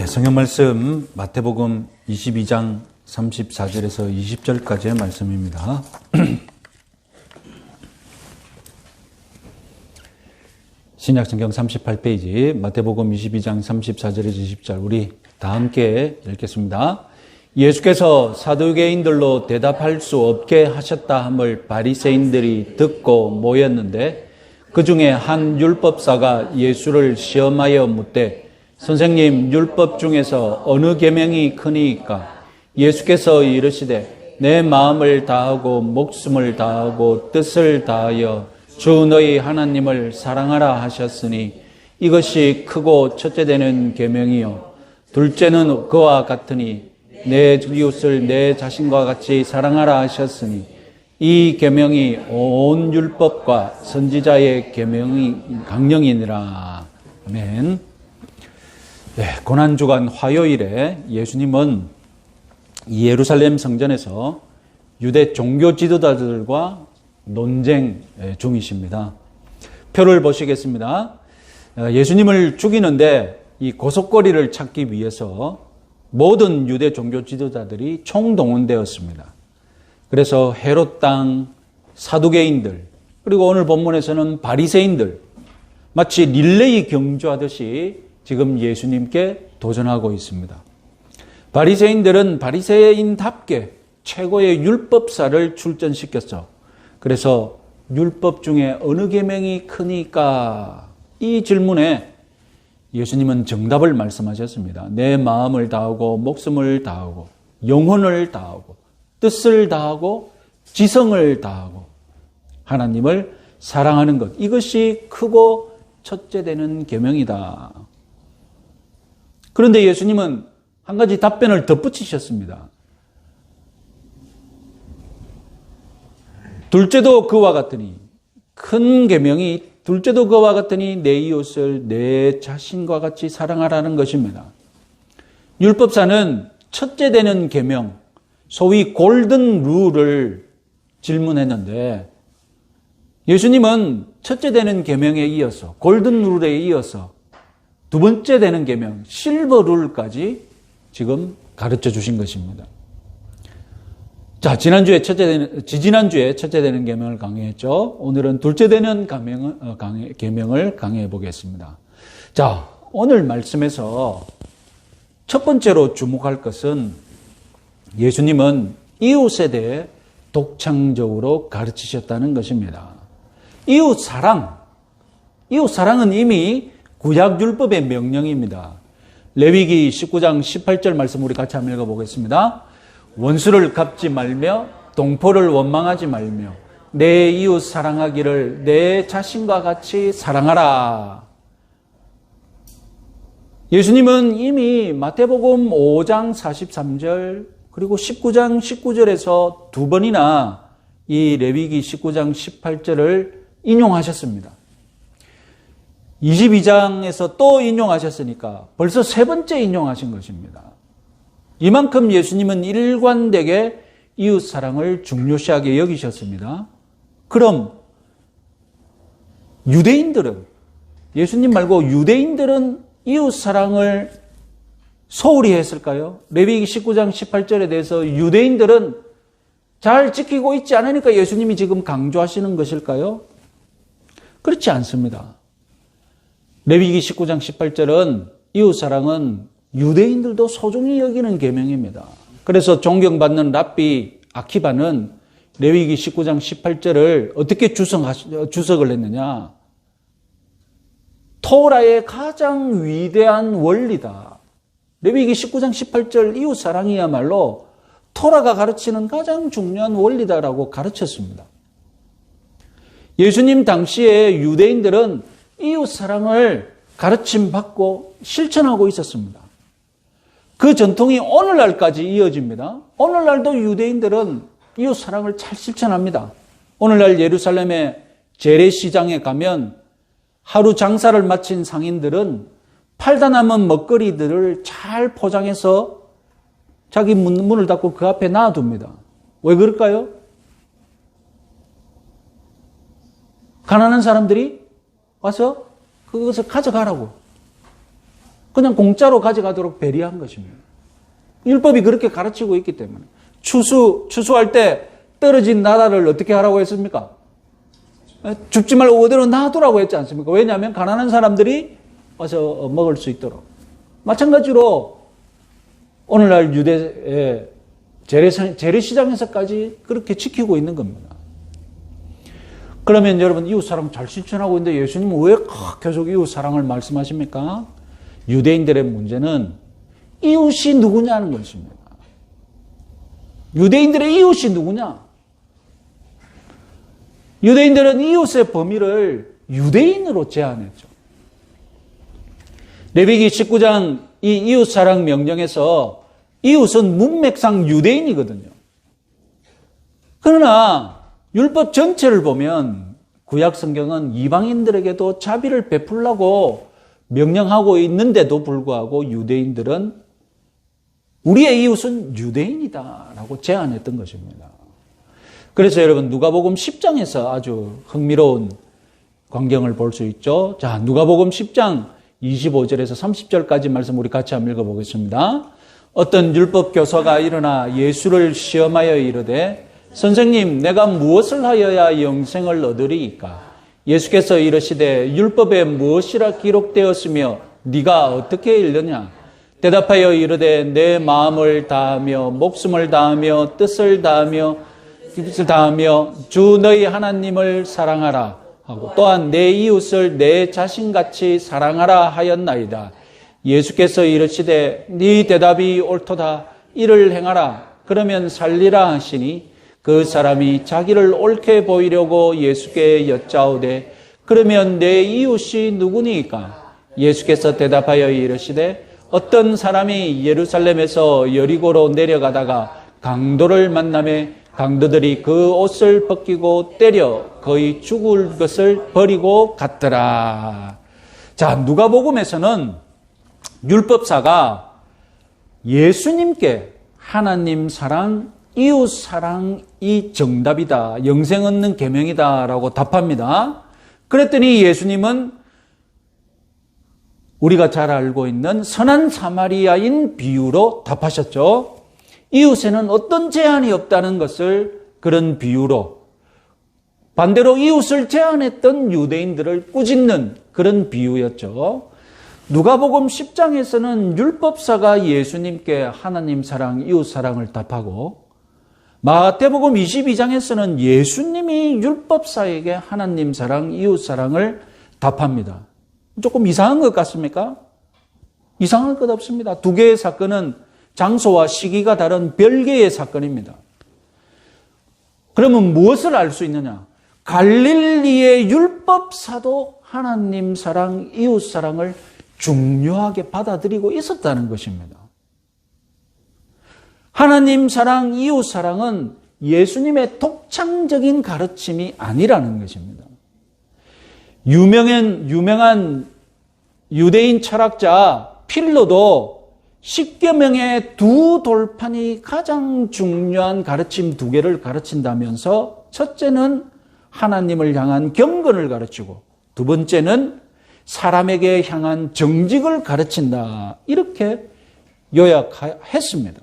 성경 말씀 마태복음 22장 34절에서 20절까지의 말씀입니다. 신약성경 38페이지 마태복음 22장 34절에서 20절 우리 다 함께 읽겠습니다. 예수께서 사두개인들로 대답할 수 없게 하셨다 함을 바리새인들이 듣고 모였는데 그 중에 한 율법사가 예수를 시험하여 묻되 선생님, 율법 중에서 어느 계명이 크니까? 예수께서 이르시되 내 마음을 다하고 목숨을 다하고 뜻을 다하여 주 너희 하나님을 사랑하라 하셨으니 이것이 크고 첫째 되는 계명이요 둘째는 그와 같으니 내 이웃을 내 자신과 같이 사랑하라 하셨으니 이 계명이 온 율법과 선지자의 계명이 강령이니라. 아멘. 네, 고난주간 화요일에 예수님은 예루살렘 성전에서 유대 종교 지도자들과 논쟁 중이십니다. 표를 보시겠습니다. 예수님을 죽이는데 이 고속거리를 찾기 위해서 모든 유대 종교 지도자들이 총동원되었습니다. 그래서 헤롯 땅 사두개인들 그리고 오늘 본문에서는 바리새인들 마치 릴레이 경주하듯이 지금 예수님께 도전하고 있습니다. 바리새인들은 바리새인답게 최고의 율법사를 출전시켰죠. 그래서 율법 중에 어느 계명이 크니까? 이 질문에 예수님은 정답을 말씀하셨습니다. 내 마음을 다하고 목숨을 다하고 영혼을 다하고 뜻을 다하고 지성을 다하고 하나님을 사랑하는 것, 이것이 크고 첫째 되는 계명이다. 그런데 예수님은 한 가지 답변을 덧붙이셨습니다. 둘째도 그와 같으니, 큰 계명이 둘째도 그와 같으니 내 이웃을 내 자신과 같이 사랑하라는 것입니다. 율법사는 첫째 되는 계명, 소위 골든 룰을 질문했는데 예수님은 첫째 되는 계명에 이어서 골든 룰에 이어서 두 번째 되는 계명, 실버 룰까지 지금 가르쳐 주신 것입니다. 자, 지지난주에 첫째 되는 계명을 강의했죠. 오늘은 둘째 되는 계명을 강의해 보겠습니다. 자, 오늘 말씀에서 첫 번째로 주목할 것은 예수님은 이웃에 대해 독창적으로 가르치셨다는 것입니다. 이웃사랑은 이미 구약율법의 명령입니다. 레위기 19장 18절 말씀 우리 같이 한번 읽어보겠습니다. 원수를 갚지 말며 동포를 원망하지 말며 내 이웃 사랑하기를 내 자신과 같이 사랑하라. 예수님은 이미 마태복음 5장 43절 그리고 19장 19절에서 두 번이나 이 레위기 19장 18절을 인용하셨습니다. 22장에서 또 인용하셨으니까 벌써 세 번째 인용하신 것입니다. 이만큼 예수님은 일관되게 이웃사랑을 중요시하게 여기셨습니다. 그럼 유대인들은, 예수님 말고 유대인들은 이웃사랑을 소홀히 했을까요? 레위기 19장 18절에 대해서 유대인들은 잘 지키고 있지 않으니까 예수님이 지금 강조하시는 것일까요? 그렇지 않습니다. 레위기 19장 18절은 이웃사랑은 유대인들도 소중히 여기는 계명입니다. 그래서 존경받는 랍비 아키바는 레위기 19장 18절을 어떻게 주석을 했느냐? 토라의 가장 위대한 원리다. 레위기 19장 18절 이웃사랑이야말로 토라가 가르치는 가장 중요한 원리다라고 가르쳤습니다. 예수님 당시에 유대인들은 이웃사랑을 가르침받고 실천하고 있었습니다. 그 전통이 오늘날까지 이어집니다. 오늘날도 유대인들은 이웃사랑을 잘 실천합니다. 오늘날 예루살렘의 재래시장에 가면 하루 장사를 마친 상인들은 팔다 남은 먹거리들을 잘 포장해서 자기 문을 닫고 그 앞에 놔둡니다. 왜 그럴까요? 가난한 사람들이 와서 그것을 가져가라고. 그냥 공짜로 가져가도록 배려한 것입니다. 율법이 그렇게 가르치고 있기 때문에. 추수할 때 떨어진 나라를 어떻게 하라고 했습니까? 줍지 말고 그대로 놔두라고 했지 않습니까? 왜냐하면 가난한 사람들이 와서 먹을 수 있도록. 마찬가지로 오늘날 유대의 재래시장에서까지 그렇게 지키고 있는 겁니다. 그러면 여러분 이웃사랑 잘 실천하고 있는데 예수님은 왜 계속 이웃사랑을 말씀하십니까? 유대인들의 문제는 이웃이 누구냐는 것입니다. 유대인들의 이웃이 누구냐? 유대인들은 이웃의 범위를 유대인으로 제한했죠. 레위기 19장 이 이웃사랑 명령에서 이웃은 문맥상 유대인이거든요. 그러나 율법 전체를 보면 구약 성경은 이방인들에게도 자비를 베풀라고 명령하고 있는데도 불구하고 유대인들은 우리의 이웃은 유대인이다라고 제안했던 것입니다. 그래서 여러분 누가복음 10장에서 아주 흥미로운 광경을 볼 수 있죠. 자, 누가복음 10장 25절에서 30절까지 말씀 우리 같이 한번 읽어보겠습니다. 어떤 율법 교사가 일어나 예수를 시험하여 이르되 선생님 내가 무엇을 하여야 영생을 얻으리이까? 예수께서 이르시되 율법에 무엇이라 기록되었으며 네가 어떻게 읽느냐? 대답하여 이르되 내 마음을 다하며 목숨을 다하며 뜻을 다하며 주 너희 하나님을 사랑하라 하고 또한 내 이웃을 내 자신같이 사랑하라 하였나이다. 예수께서 이르시되 네 대답이 옳도다. 이를 행하라. 그러면 살리라 하시니 그 사람이 자기를 옳게 보이려고 예수께 여짜오되 그러면 내 이웃이 누구니까? 예수께서 대답하여 이르시되 어떤 사람이 예루살렘에서 여리고로 내려가다가 강도를 만나매 강도들이 그 옷을 벗기고 때려 거의 죽을 것을 버리고 갔더라. 자, 누가복음에서는 율법사가 예수님께 하나님 사랑, 이웃 사랑이 정답이다. 영생 얻는 계명이다라고 답합니다. 그랬더니 예수님은 우리가 잘 알고 있는 선한 사마리아인 비유로 답하셨죠. 이웃에는 어떤 제한이 없다는 것을 그런 비유로, 반대로 이웃을 제한했던 유대인들을 꾸짖는 그런 비유였죠. 누가복음 10장에서는 율법사가 예수님께 하나님 사랑, 이웃 사랑을 답하고 마태복음 22장에서는 예수님이 율법사에게 하나님 사랑, 이웃 사랑을 답합니다. 조금 이상한 것 같습니까? 이상할 것 없습니다. 두 개의 사건은 장소와 시기가 다른 별개의 사건입니다. 그러면 무엇을 알 수 있느냐? 갈릴리의 율법사도 하나님 사랑, 이웃 사랑을 중요하게 받아들이고 있었다는 것입니다. 하나님 사랑, 이웃 사랑은 예수님의 독창적인 가르침이 아니라는 것입니다. 유명한 유대인 철학자 필로도 10계명의 두 돌판이 가장 중요한 가르침 두 개를 가르친다면서 첫째는 하나님을 향한 경건을 가르치고 두 번째는 사람에게 향한 정직을 가르친다. 이렇게 요약했습니다.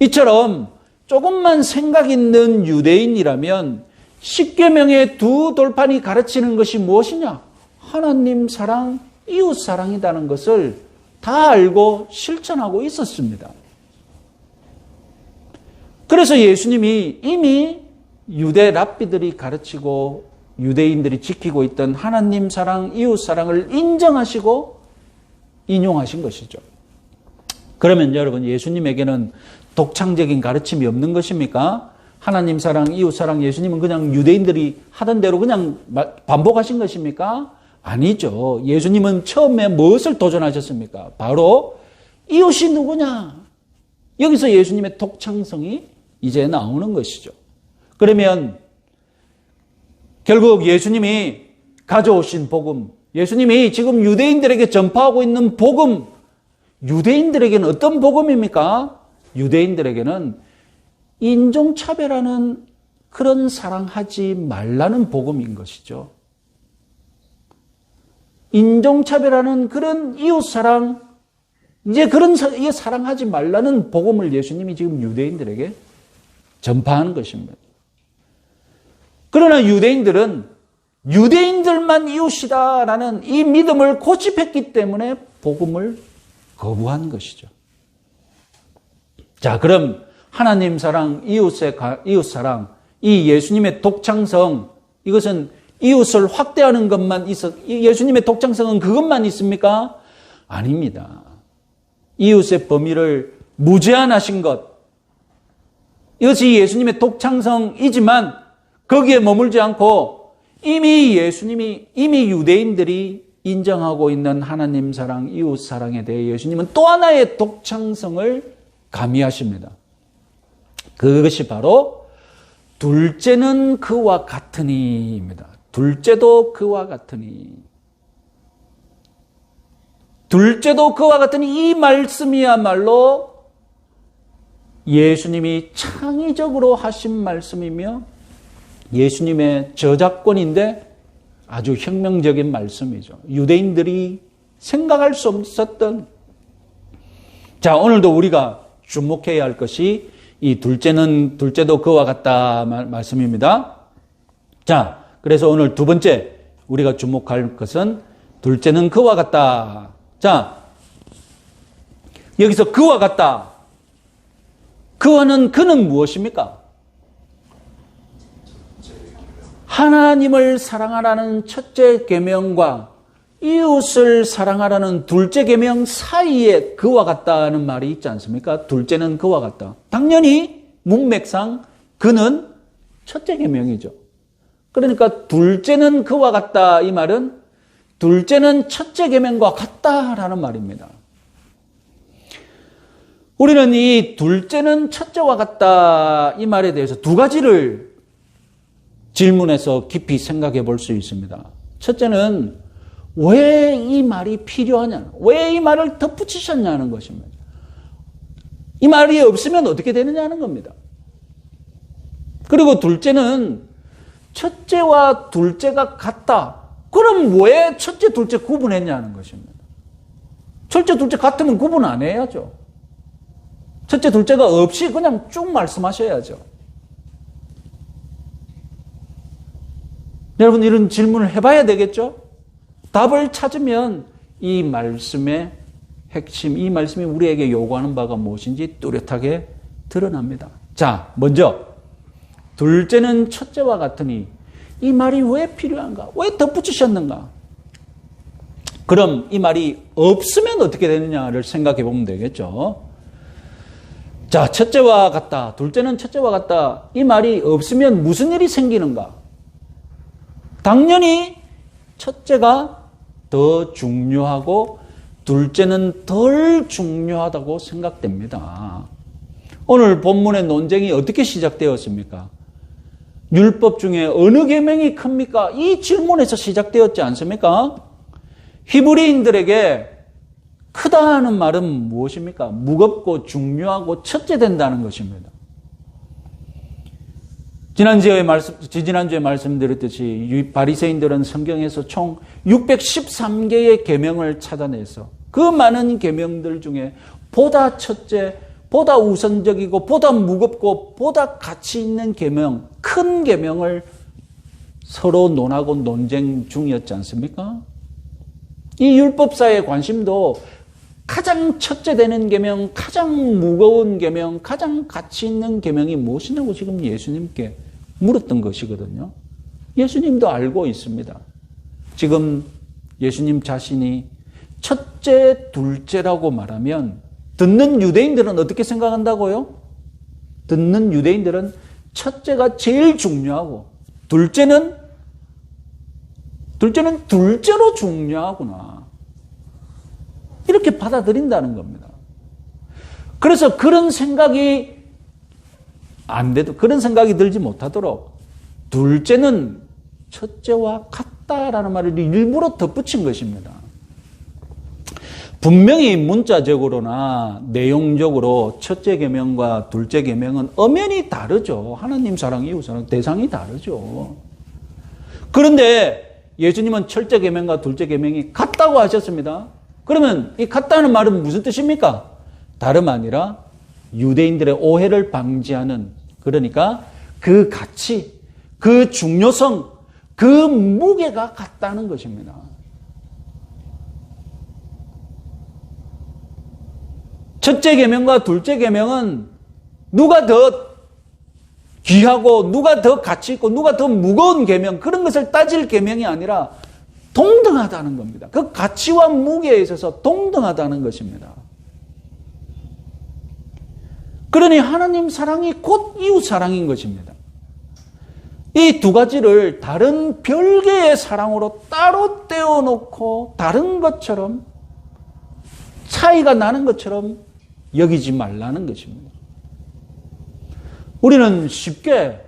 이처럼 조금만 생각 있는 유대인이라면 10계명의 두 돌판이 가르치는 것이 무엇이냐? 하나님 사랑, 이웃 사랑이라는 것을 다 알고 실천하고 있었습니다. 그래서 예수님이 이미 유대 랍비들이 가르치고 유대인들이 지키고 있던 하나님 사랑, 이웃 사랑을 인정하시고 인용하신 것이죠. 그러면 여러분, 예수님에게는 독창적인 가르침이 없는 것입니까? 하나님 사랑, 이웃 사랑, 예수님은 그냥 유대인들이 하던 대로 그냥 반복하신 것입니까? 아니죠. 예수님은 처음에 무엇을 도전하셨습니까? 바로 이웃이 누구냐? 여기서 예수님의 독창성이 이제 나오는 것이죠. 그러면 결국 예수님이 가져오신 복음, 예수님이 지금 유대인들에게 전파하고 있는 복음, 유대인들에게는 어떤 복음입니까? 유대인들에게는 인종차별하는 그런 사랑하지 말라는 복음인 것이죠. 인종차별하는 그런 이웃사랑, 이제 이게 사랑하지 말라는 복음을 예수님이 지금 유대인들에게 전파하는 것입니다. 그러나 유대인들만 이웃이다라는 이 믿음을 고집했기 때문에 복음을 거부한 것이죠. 자, 그럼 하나님 사랑, 이웃 사랑, 이 예수님의 독창성, 이것은 이웃을 확대하는 것만 예수님의 독창성은 그것만 있습니까? 아닙니다. 이웃의 범위를 무제한하신 것, 이것이 예수님의 독창성이지만 거기에 머물지 않고 이미 유대인들이 인정하고 있는 하나님 사랑, 이웃 사랑에 대해 예수님은 또 하나의 독창성을 가미하십니다. 그것이 바로 둘째는 그와 같으니입니다. 둘째도 그와 같으니. 둘째도 그와 같으니 이 말씀이야말로 예수님이 창의적으로 하신 말씀이며 예수님의 저작권인데 아주 혁명적인 말씀이죠. 유대인들이 생각할 수 없었던. 자, 오늘도 우리가 주목해야 할 것이 이 둘째도 그와 같다 말씀입니다. 자, 그래서 오늘 두 번째 우리가 주목할 것은 둘째는 그와 같다. 자, 여기서 그와 같다. 그는 무엇입니까? 하나님을 사랑하라는 첫째 계명과 이웃을 사랑하라는 둘째 계명 사이에 그와 같다는 말이 있지 않습니까? 둘째는 그와 같다. 당연히 문맥상 그는 첫째 계명이죠. 그러니까 둘째는 그와 같다 이 말은 둘째는 첫째 계명과 같다라는 말입니다. 우리는 이 둘째는 첫째와 같다 이 말에 대해서 두 가지를 질문해서 깊이 생각해 볼 수 있습니다. 첫째는 왜 이 말이 필요하냐, 왜 이 말을 덧붙이셨냐는 것입니다. 이 말이 없으면 어떻게 되느냐는 겁니다. 그리고 둘째는 첫째와 둘째가 같다. 그럼 왜 첫째, 둘째 구분했냐는 것입니다. 첫째, 둘째 같으면 구분 안 해야죠. 첫째, 둘째가 없이 그냥 쭉 말씀하셔야죠. 여러분, 이런 질문을 해봐야 되겠죠? 답을 찾으면 이 말씀의 핵심, 이 말씀이 우리에게 요구하는 바가 무엇인지 뚜렷하게 드러납니다. 자, 먼저 둘째는 첫째와 같으니 이 말이 왜 필요한가? 왜 덧붙이셨는가? 그럼 이 말이 없으면 어떻게 되느냐를 생각해 보면 되겠죠. 자, 첫째와 같다. 둘째는 첫째와 같다. 이 말이 없으면 무슨 일이 생기는가? 당연히 첫째가 더 중요하고 둘째는 덜 중요하다고 생각됩니다. 오늘 본문의 논쟁이 어떻게 시작되었습니까? 율법 중에 어느 계명이 큽니까? 이 질문에서 시작되었지 않습니까? 히브리인들에게 크다 하는 말은 무엇입니까? 무겁고 중요하고 첫째 된다는 것입니다. 지난주에 말씀드렸듯이 바리새인들은 성경에서 총 613개의 계명을 찾아내서 그 많은 계명들 중에 보다 첫째, 보다 우선적이고 보다 무겁고 보다 가치 있는 계명, 큰 계명을 서로 논하고 논쟁 중이었지 않습니까? 이 율법사의 관심도 가장 첫째 되는 계명, 가장 무거운 계명, 가장 가치 있는 계명이 무엇이냐고 지금 예수님께 물었던 것이거든요. 예수님도 알고 있습니다. 지금 예수님 자신이 첫째, 둘째라고 말하면 듣는 유대인들은 어떻게 생각한다고요? 듣는 유대인들은 첫째가 제일 중요하고 둘째는 둘째로 중요하구나. 이렇게 받아들인다는 겁니다. 그래서 그런 생각이 그런 생각이 들지 못하도록 둘째는 첫째와 같다라는 말을 일부러 덧붙인 것입니다. 분명히 문자적으로나 내용적으로 첫째 계명과 둘째 계명은 엄연히 다르죠. 하나님 사랑, 이웃 사랑 대상이 다르죠. 그런데 예수님은 첫째 계명과 둘째 계명이 같다고 하셨습니다. 그러면 이 같다는 말은 무슨 뜻입니까? 다름 아니라 유대인들의 오해를 방지하는, 그러니까 그 가치, 그 중요성, 그 무게가 같다는 것입니다. 첫째 계명과 둘째 계명은 누가 더 귀하고 누가 더 가치 있고 누가 더 무거운 계명, 그런 것을 따질 계명이 아니라 동등하다는 겁니다. 그 가치와 무게에 있어서 동등하다는 것입니다. 그러니 하나님 사랑이 곧 이웃 사랑인 것입니다. 이 두 가지를 다른 별개의 사랑으로 따로 떼어놓고 다른 것처럼, 차이가 나는 것처럼 여기지 말라는 것입니다. 우리는 쉽게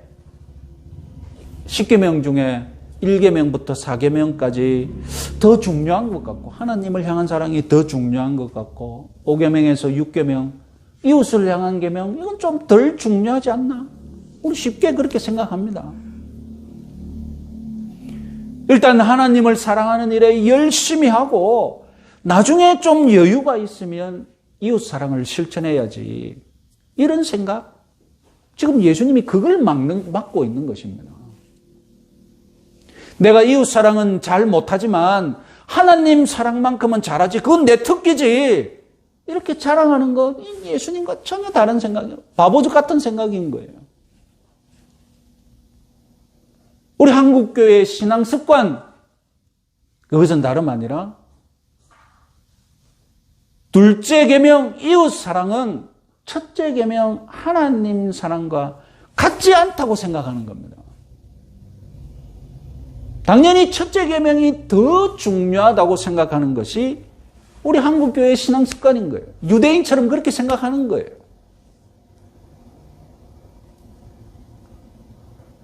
10계명 중에 1계명부터 4계명까지 더 중요한 것 같고, 하나님을 향한 사랑이 더 중요한 것 같고, 5계명에서 6계명 이웃을 향한 계명, 이건 좀 덜 중요하지 않나? 우리 쉽게 그렇게 생각합니다. 일단 하나님을 사랑하는 일에 열심히 하고 나중에 좀 여유가 있으면 이웃 사랑을 실천해야지, 이런 생각, 지금 예수님이 그걸 막고 있는 것입니다. 내가 이웃 사랑은 잘 못하지만 하나님 사랑만큼은 잘하지, 그건 내 특기지, 이렇게 자랑하는 것, 예수님과 전혀 다른 생각이에요. 바보 같은 생각인 거예요. 우리 한국교회의 신앙 습관, 그것은 다름 아니라 둘째 계명 이웃 사랑은 첫째 계명 하나님 사랑과 같지 않다고 생각하는 겁니다. 당연히 첫째 계명이 더 중요하다고 생각하는 것이 우리 한국교회의 신앙 습관인 거예요. 유대인처럼 그렇게 생각하는 거예요.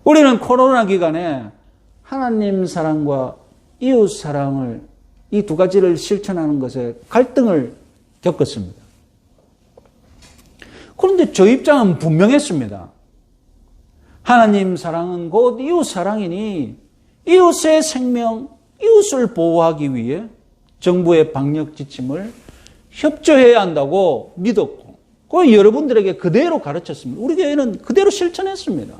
우리는 코로나 기간에 하나님 사랑과 이웃 사랑을, 이 두 가지를 실천하는 것에 갈등을 겪었습니다. 그런데 저 입장은 분명했습니다. 하나님 사랑은 곧 이웃 사랑이니 이웃의 생명, 이웃을 보호하기 위해 정부의 방역 지침을 협조해야 한다고 믿었고, 그걸 여러분들에게 그대로 가르쳤습니다. 우리 교회는 그대로 실천했습니다.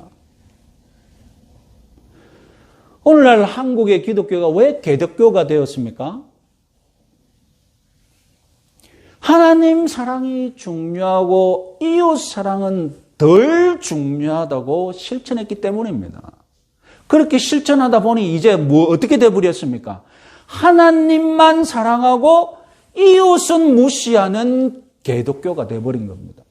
오늘날 한국의 기독교가 왜 개독교가 되었습니까? 하나님 사랑이 중요하고 이웃 사랑은 덜 중요하다고 실천했기 때문입니다. 그렇게 실천하다 보니 이제 어떻게 되어버렸습니까? 하나님만 사랑하고 이웃은 무시하는 개독교가 되어버린 겁니다.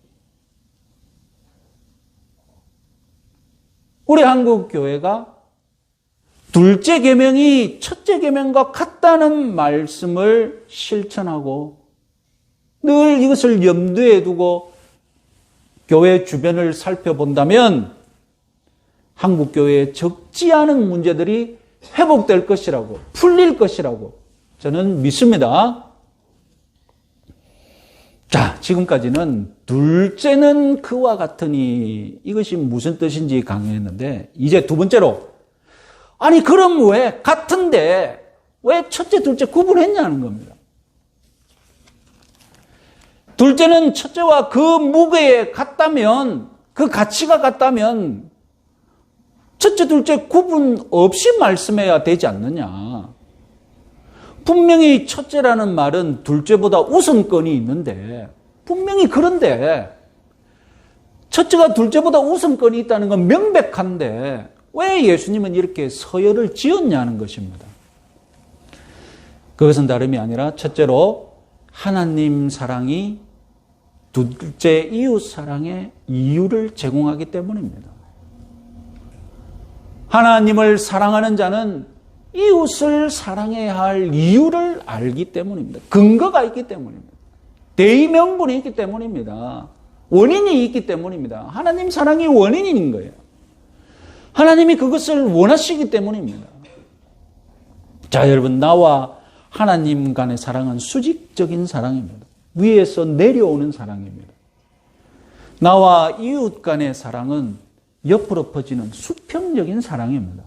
우리 한국 교회가 둘째 계명이 첫째 계명과 같다는 말씀을 실천하고 늘 이것을 염두에 두고 교회 주변을 살펴본다면 한국 교회에 적지 않은 문제들이 회복될 것이라고, 풀릴 것이라고 저는 믿습니다. 자, 지금까지는 둘째는 그와 같으니 이것이 무슨 뜻인지 강의했는데, 이제 두 번째로, 아니 그럼 왜 같은데 왜 첫째 둘째 구분했냐는 겁니다. 둘째는 첫째와 그 무게에 같다면, 그 가치가 같다면 첫째 둘째 구분 없이 말씀해야 되지 않느냐. 분명히 첫째라는 말은 둘째보다 우선권이 있는데, 분명히 그런데 첫째가 둘째보다 우선권이 있다는 건 명백한데 왜 예수님은 이렇게 서열을 지었냐는 것입니다. 그것은 다름이 아니라 첫째로 하나님 사랑이 둘째 이웃 사랑의 이유를 제공하기 때문입니다. 하나님을 사랑하는 자는 이웃을 사랑해야 할 이유를 알기 때문입니다. 근거가 있기 때문입니다. 대의명분이 있기 때문입니다. 원인이 있기 때문입니다. 하나님 사랑이 원인인 거예요. 하나님이 그것을 원하시기 때문입니다. 자, 여러분, 나와 하나님 간의 사랑은 수직적인 사랑입니다. 위에서 내려오는 사랑입니다. 나와 이웃 간의 사랑은 옆으로 퍼지는 수평적인 사랑입니다.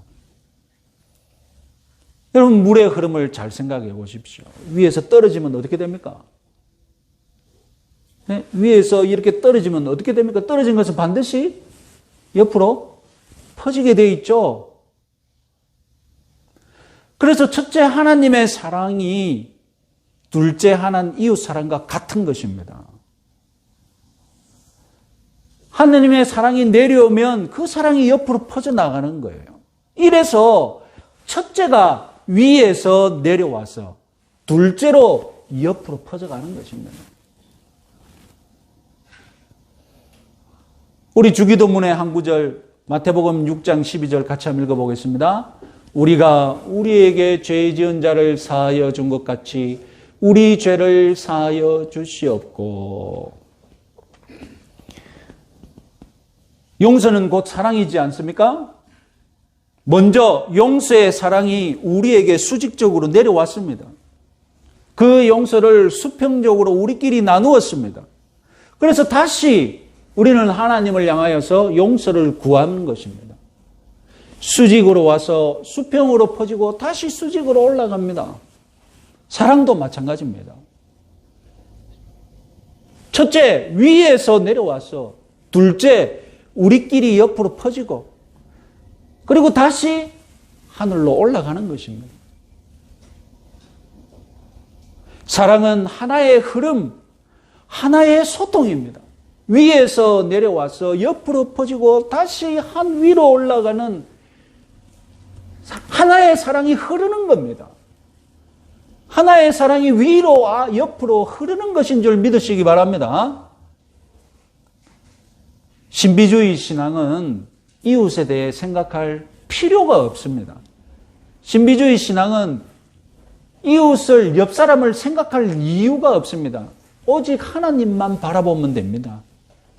여러분, 물의 흐름을 잘 생각해 보십시오. 위에서 떨어지면 어떻게 됩니까? 네? 위에서 이렇게 떨어지면 어떻게 됩니까? 떨어진 것은 반드시 옆으로 퍼지게 돼 있죠. 그래서 첫째 하나님의 사랑이 둘째 하나님 이웃 사랑과 같은 것입니다. 하나님의 사랑이 내려오면 그 사랑이 옆으로 퍼져나가는 거예요. 이래서 첫째가 위에서 내려와서 둘째로 옆으로 퍼져가는 것입니다. 우리 주기도문의 한 구절 마태복음 6장 12절 같이 한번 읽어보겠습니다. 우리가 우리에게 죄 지은 자를 사하여 준 것 같이 우리 죄를 사하여 주시옵고. 용서는 곧 사랑이지 않습니까? 먼저 용서의 사랑이 우리에게 수직적으로 내려왔습니다. 그 용서를 수평적으로 우리끼리 나누었습니다. 그래서 다시 우리는 하나님을 향하여서 용서를 구하는 것입니다. 수직으로 와서 수평으로 퍼지고 다시 수직으로 올라갑니다. 사랑도 마찬가지입니다. 첫째, 위에서 내려와서 둘째, 우리끼리 옆으로 퍼지고 그리고 다시 하늘로 올라가는 것입니다. 사랑은 하나의 흐름, 하나의 소통입니다. 위에서 내려와서 옆으로 퍼지고 다시 한 위로 올라가는 하나의 사랑이 흐르는 겁니다. 하나의 사랑이 위로 옆으로 흐르는 것인 줄 믿으시기 바랍니다. 신비주의 신앙은 이웃에 대해 생각할 필요가 없습니다. 신비주의 신앙은 이웃을, 옆 사람을 생각할 이유가 없습니다. 오직 하나님만 바라보면 됩니다.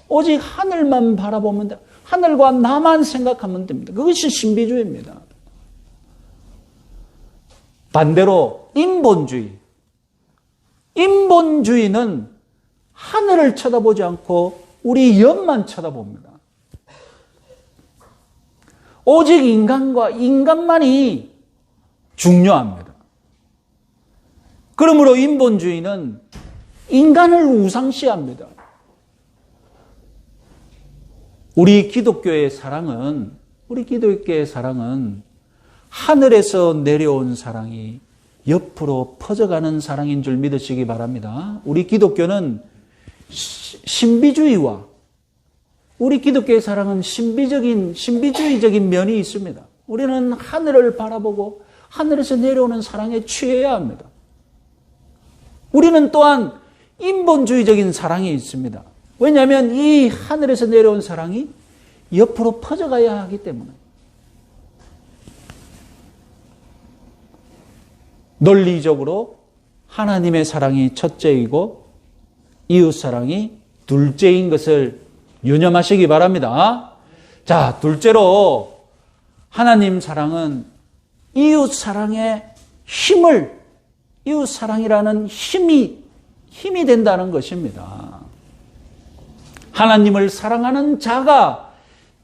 오직 하늘만 바라보면 됩니다. 하늘과 나만 생각하면 됩니다. 그것이 신비주의입니다. 반대로 인본주의는 하늘을 쳐다보지 않고 우리 옆만 쳐다봅니다. 오직 인간과 인간만이 중요합니다. 그러므로 인본주의는 인간을 우상시합니다. 우리 기독교의 사랑은 하늘에서 내려온 사랑이 옆으로 퍼져가는 사랑인 줄 믿으시기 바랍니다. 우리 기독교는 신비주의와 우리 기독교의 사랑은 신비주의적인 면이 있습니다. 우리는 하늘을 바라보고 하늘에서 내려오는 사랑에 취해야 합니다. 우리는 또한 인본주의적인 사랑이 있습니다. 왜냐하면 이 하늘에서 내려온 사랑이 옆으로 퍼져가야 하기 때문에. 논리적으로 하나님의 사랑이 첫째이고 이웃 사랑이 둘째인 것을 유념하시기 바랍니다. 자, 둘째로 하나님 사랑은 이웃 사랑의 이웃 사랑이라는 힘이 된다는 것입니다. 하나님을 사랑하는 자가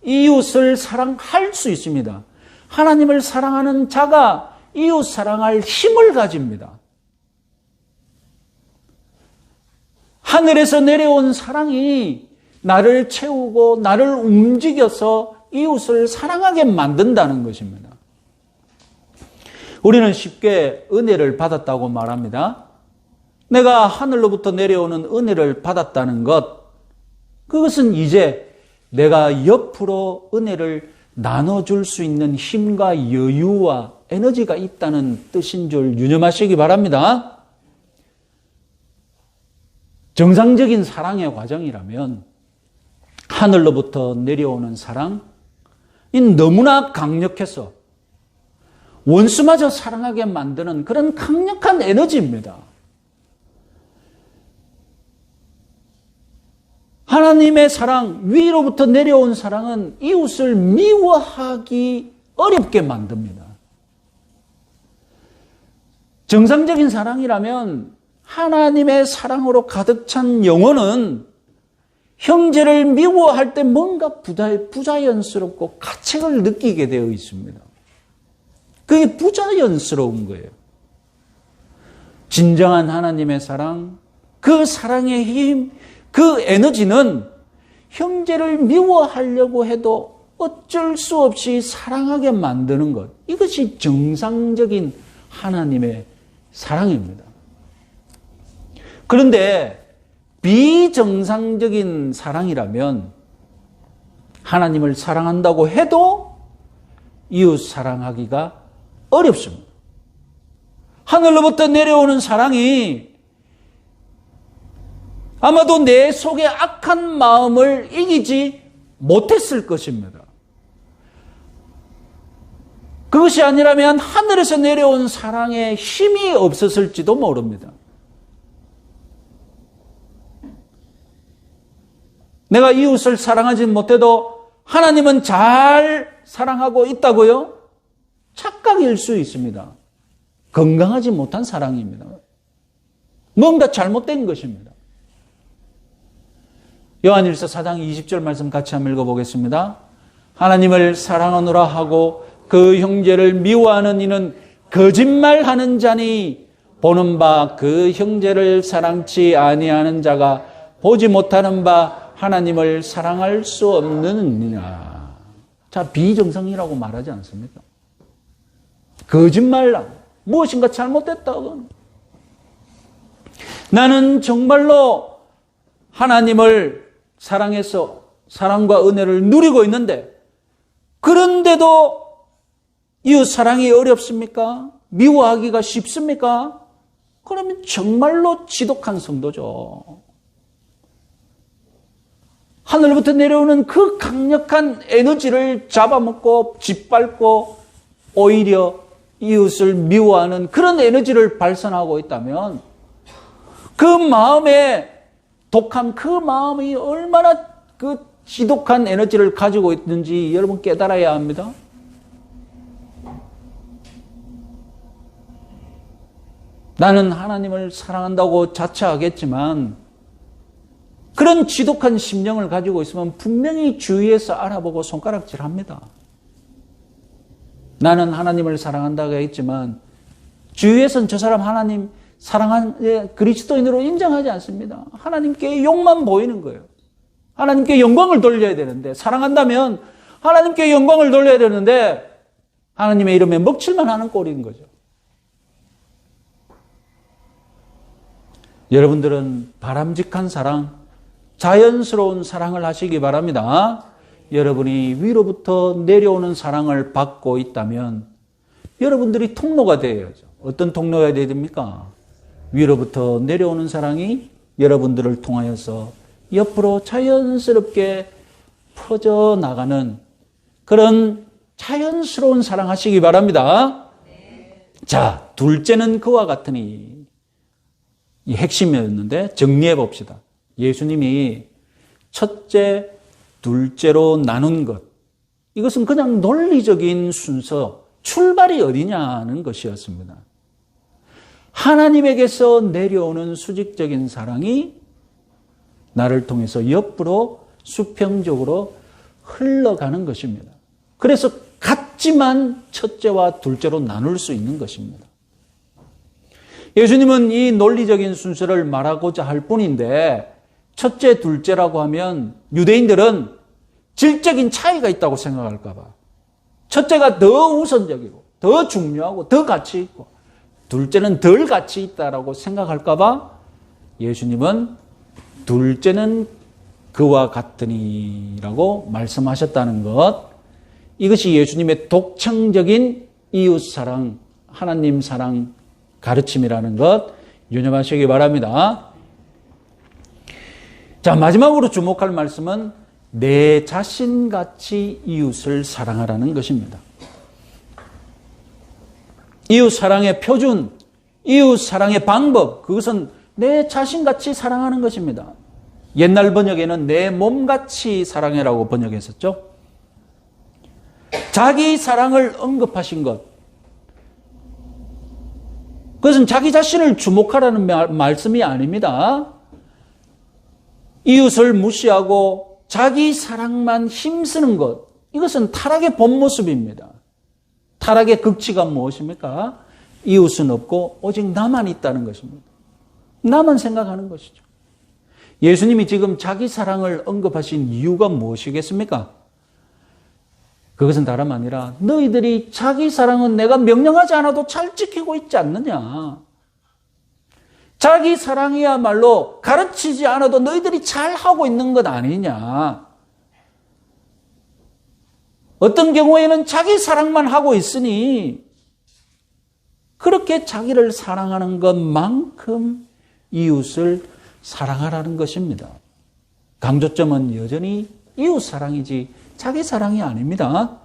이웃을 사랑할 수 있습니다. 하나님을 사랑하는 자가 이웃 사랑할 힘을 가집니다. 하늘에서 내려온 사랑이 나를 채우고 나를 움직여서 이웃을 사랑하게 만든다는 것입니다. 우리는 쉽게 은혜를 받았다고 말합니다. 내가 하늘로부터 내려오는 은혜를 받았다는 것, 그것은 이제 내가 옆으로 은혜를 나눠줄 수 있는 힘과 여유와 에너지가 있다는 뜻인 줄 유념하시기 바랍니다. 정상적인 사랑의 과정이라면 하늘로부터 내려오는 사랑이 너무나 강력해서 원수마저 사랑하게 만드는 그런 강력한 에너지입니다. 하나님의 사랑, 위로부터 내려온 사랑은 이웃을 미워하기 어렵게 만듭니다. 정상적인 사랑이라면 하나님의 사랑으로 가득 찬 영혼은 형제를 미워할 때 뭔가 부자연스럽고 가책을 느끼게 되어 있습니다. 그게 부자연스러운 거예요. 진정한 하나님의 사랑, 그 사랑의 힘, 그 에너지는 형제를 미워하려고 해도 어쩔 수 없이 사랑하게 만드는 것. 이것이 정상적인 하나님의 사랑입니다. 그런데 비정상적인 사랑이라면 하나님을 사랑한다고 해도 이웃 사랑하기가 어렵습니다. 하늘로부터 내려오는 사랑이 아마도 내 속의 악한 마음을 이기지 못했을 것입니다. 그것이 아니라면 하늘에서 내려온 사랑에 힘이 없었을지도 모릅니다. 내가 이웃을 사랑하지 못해도 하나님은 잘 사랑하고 있다고요? 착각일 수 있습니다. 건강하지 못한 사랑입니다. 뭔가 잘못된 것입니다. 요한일서 4장 20절 말씀 같이 한번 읽어보겠습니다. 하나님을 사랑하노라 하고 그 형제를 미워하는 이는 거짓말하는 자니 보는 바 그 형제를 사랑치 아니하는 자가 보지 못하는 바 하나님을 사랑할 수 없느니라. 자, 비정상이라고 말하지 않습니까? 거짓말하고 무엇인가 잘못됐다고. 나는 정말로 하나님을 사랑해서 사랑과 은혜를 누리고 있는데 그런데도 이웃 사랑이 어렵습니까? 미워하기가 쉽습니까? 그러면 정말로 지독한 성도죠. 하늘부터 내려오는 그 강력한 에너지를 잡아먹고 짓밟고 오히려 이웃을 미워하는 그런 에너지를 발산하고 있다면 그 마음에 독한 그 마음이 얼마나 그 지독한 에너지를 가지고 있는지 여러분 깨달아야 합니다. 나는 하나님을 사랑한다고 자처하겠지만 그런 지독한 심령을 가지고 있으면 분명히 주위에서 알아보고 손가락질합니다. 나는 하나님을 사랑한다고 했지만 주위에서는 저 사람 하나님 사랑하는 그리스도인으로 인정하지 않습니다. 하나님께 욕만 보이는 거예요. 하나님께 영광을 돌려야 되는데 사랑한다면 하나님께 영광을 돌려야 되는데 하나님의 이름에 먹칠만 하는 꼴인 거죠. 여러분들은 바람직한 사랑, 자연스러운 사랑을 하시기 바랍니다. 여러분이 위로부터 내려오는 사랑을 받고 있다면 여러분들이 통로가 되어야죠. 어떤 통로가 되어야 됩니까? 위로부터 내려오는 사랑이 여러분들을 통하여서 옆으로 자연스럽게 퍼져나가는 그런 자연스러운 사랑 하시기 바랍니다. 자, 둘째는 그와 같으니 이 핵심이었는데 정리해 봅시다. 예수님이 첫째, 둘째로 나눈 것. 이것은 그냥 논리적인 순서, 출발이 어디냐는 것이었습니다. 하나님에게서 내려오는 수직적인 사랑이 나를 통해서 옆으로 수평적으로 흘러가는 것입니다. 그래서 같지만 첫째와 둘째로 나눌 수 있는 것입니다. 예수님은 이 논리적인 순서를 말하고자 할 뿐인데 첫째, 둘째라고 하면 유대인들은 질적인 차이가 있다고 생각할까 봐 첫째가 더 우선적이고 더 중요하고 더 가치 있고 둘째는 덜 가치 있다라고 생각할까 봐 예수님은 둘째는 그와 같으니라고 말씀하셨다는 것. 이것이 예수님의 독창적인 이웃사랑, 하나님 사랑 가르침이라는 것 유념하시기 바랍니다. 자, 마지막으로 주목할 말씀은 내 자신같이 이웃을 사랑하라는 것입니다. 이웃 사랑의 표준, 이웃 사랑의 방법, 그것은 내 자신같이 사랑하는 것입니다. 옛날 번역에는 내 몸같이 사랑해라고 번역했었죠. 자기 사랑을 언급하신 것. 그것은 자기 자신을 주목하라는 말씀이 아닙니다. 이웃을 무시하고 자기 사랑만 힘쓰는 것. 이것은 타락의 본 모습입니다. 타락의 극치가 무엇입니까? 이웃은 없고 오직 나만 있다는 것입니다. 나만 생각하는 것이죠. 예수님이 지금 자기 사랑을 언급하신 이유가 무엇이겠습니까? 그것은 다름 아니라 너희들이 자기 사랑은 내가 명령하지 않아도 잘 지키고 있지 않느냐. 자기 사랑이야말로 가르치지 않아도 너희들이 잘 하고 있는 것 아니냐. 어떤 경우에는 자기 사랑만 하고 있으니 그렇게 자기를 사랑하는 것만큼 이웃을 사랑하라는 것입니다. 강조점은 여전히 이웃 사랑이지 자기 사랑이 아닙니다.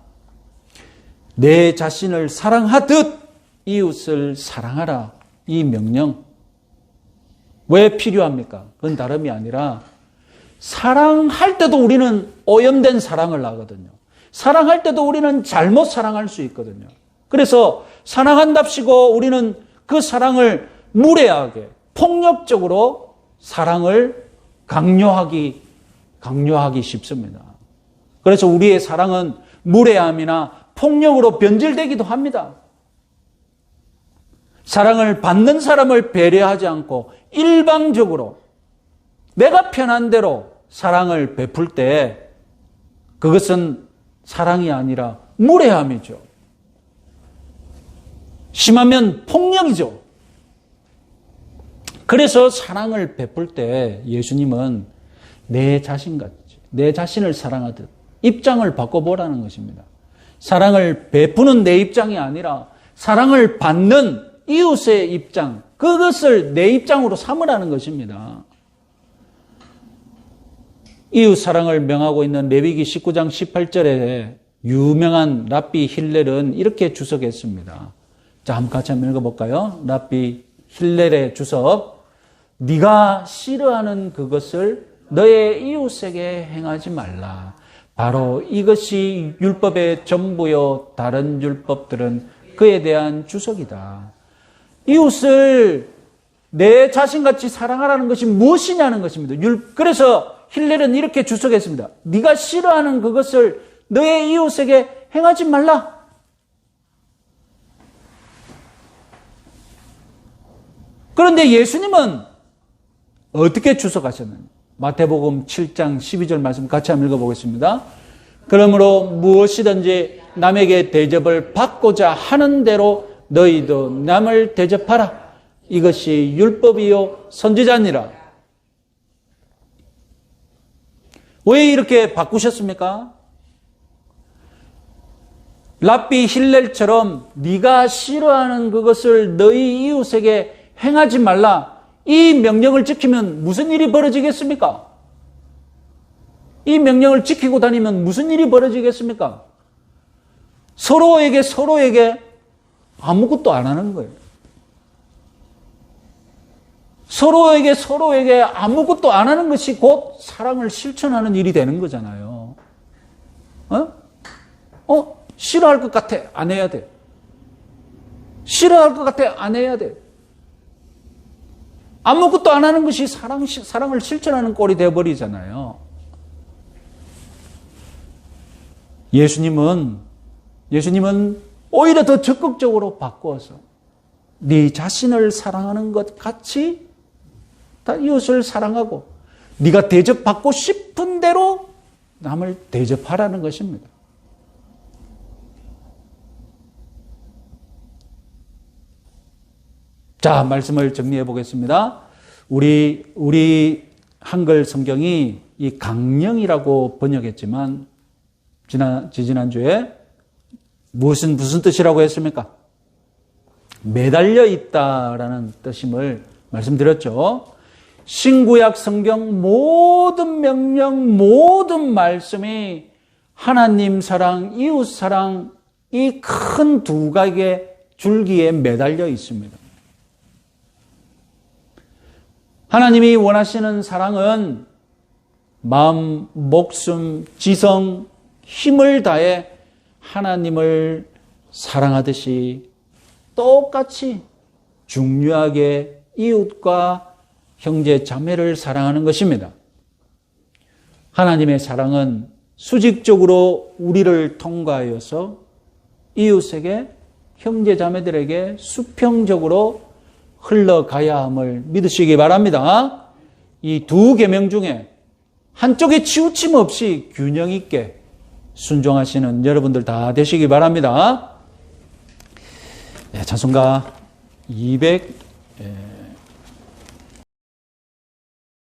내 자신을 사랑하듯 이웃을 사랑하라. 이 명령. 왜 필요합니까? 그건 다름이 아니라 사랑할 때도 우리는 오염된 사랑을 하거든요. 사랑할 때도 우리는 잘못 사랑할 수 있거든요. 그래서 사랑한답시고 우리는 그 사랑을 무례하게 폭력적으로 사랑을 강요하기 쉽습니다. 그래서 우리의 사랑은 무례함이나 폭력으로 변질되기도 합니다. 사랑을 받는 사람을 배려하지 않고 일방적으로 내가 편한 대로 사랑을 베풀 때 그것은 사랑이 아니라 무례함이죠. 심하면 폭력이죠. 그래서 사랑을 베풀 때 예수님은 내 자신같이, 내 자신을 사랑하듯 입장을 바꿔보라는 것입니다. 사랑을 베푸는 내 입장이 아니라 사랑을 받는 이웃의 입장, 그것을 내 입장으로 삼으라는 것입니다. 이웃 사랑을 명하고 있는 레위기 19장 18절에 유명한 랍비 힐렐은 이렇게 주석했습니다. 자, 한번 같이 한번 읽어볼까요? 랍비 힐렐의 주석. 네가 싫어하는 그것을 너의 이웃에게 행하지 말라. 바로 이것이 율법의 전부요. 다른 율법들은 그에 대한 주석이다. 이웃을 내 자신같이 사랑하라는 것이 무엇이냐는 것입니다. 그래서 힐렐은 이렇게 주석했습니다. 네가 싫어하는 그것을 너의 이웃에게 행하지 말라. 그런데 예수님은 어떻게 주석하셨느냐? 마태복음 7장 12절 말씀 같이 한번 읽어보겠습니다. 그러므로 무엇이든지 남에게 대접을 받고자 하는 대로 너희도 남을 대접하라. 이것이 율법이요 선지자니라. 왜 이렇게 바꾸셨습니까? 랍비 힐렐처럼 네가 싫어하는 그것을 너희 이웃에게 행하지 말라. 이 명령을 지키면 무슨 일이 벌어지겠습니까? 이 명령을 지키고 다니면 무슨 일이 벌어지겠습니까? 서로에게 아무것도 안 하는 거예요. 서로에게 아무것도 안 하는 것이 곧 사랑을 실천하는 일이 되는 거잖아요. 싫어할 것 같아. 안 해야 돼. 싫어할 것 같아. 안 해야 돼. 아무것도 안 하는 것이 사랑을 실천하는 꼴이 되어버리잖아요. 예수님은 오히려 더 적극적으로 바꾸어서 네 자신을 사랑하는 것 같이 다 이웃을 사랑하고 네가 대접받고 싶은 대로 남을 대접하라는 것입니다. 자, 말씀을 정리해 보겠습니다. 우리 한글 성경이 이 강령이라고 번역했지만 지난주에 무슨 뜻이라고 했습니까? 매달려 있다라는 뜻임을 말씀드렸죠. 신구약 성경 모든 명령, 모든 말씀이 하나님 사랑, 이웃 사랑 이 큰 두 가지의 줄기에 매달려 있습니다. 하나님이 원하시는 사랑은 마음, 목숨, 지성, 힘을 다해 하나님을 사랑하듯이 똑같이 중요하게 이웃과 형제 자매를 사랑하는 것입니다. 하나님의 사랑은 수직적으로 우리를 통과하여서 이웃에게, 형제 자매들에게 수평적으로 흘러가야 함을 믿으시기 바랍니다. 이 두 계명 중에 한쪽에 치우침 없이 균형 있게 순종하시는 여러분들 다 되시기 바랍니다. 네, 찬송가 200